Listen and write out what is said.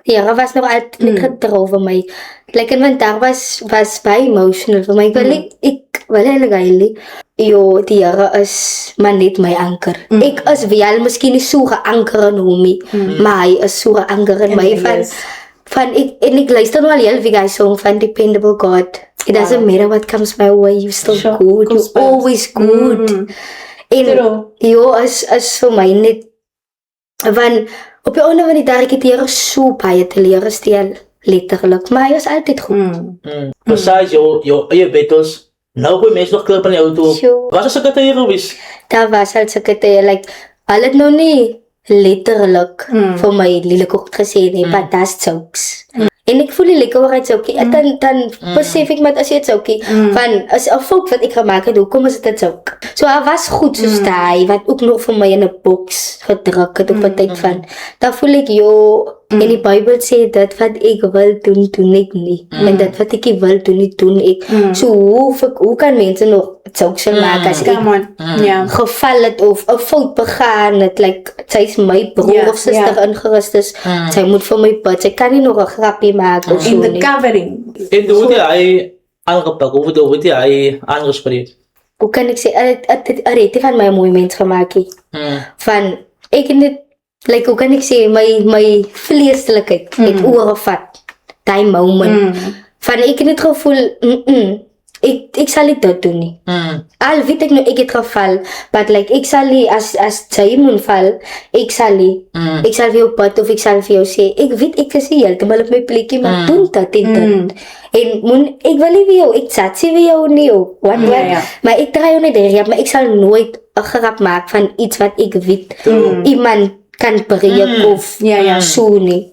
die Here was nog altyd net getrou vir my. Like en vandag was baie emotional vir my. Ek wil eintlik die Here is maar net my anker. Ek is wel miskien nie so geanker in hom nie, maar hy is so geanker in my van ek luister nou al heel wie guys song van Dependable God. It doesn't matter what comes my way, you're still good, you're always good. En is vir my net van op die einde van die dag ek het hier so baie teleurgestel letterlik, maar hy is altyd goed. Besides jou battles, nou gooi mense nog klip aan jou toe. Wat is sulke tye gewees? Daar was al sulke tye, like, al het nou nie letterlik vir my lelik goed gesê nie, but that's jokes. En ek voel die lekker oorheid jokie, dan besef ek met as jy het jokie, van, as 'n fout wat ek gemaakt het, hoekom is dit 'n joke? So, hy was goed soos die, wat ook nog vir my in 'n box gedruk het op 'n tyd van, dan voel ek, en die Bybel sê, dit wat ek wil doen, doen ek nie. En dit wat ek wil doen, nie doen ek. So, hoe kan mense nog jokes maak as ek geval het of 'n fout begaan het, like, sy is my broer of suster in Christus, sy moet vir my bid, sy kan nie nog 'n grapie maak of so in the covering. En hoe het hy aangepak, hoe het hy aangespreek? Hoe kan ek sê, het van my 'n mooi mens gemaak nie. Van, ek net, like, hoe kan ek sê, my vleeslikheid het oorgevat, die moment. Van, ek het net gevoel, ek sal nie dit doen nie. Al weet ek nou, ek het geval, but like, ek sal nie, as jy moet val, ek sal nie. Ek sal vir jou bid, of ek sal vir jou sê, ek weet, ek is nie heeltemal op my plekkie, maar doen dit en dit. En ek wil nie vir jou, ek sat sê vir jou nie, wat, maar ek draai jou net rep, maar ek sal nooit 'n grap maak van iets wat ek weet, iemand kan breek of so nie.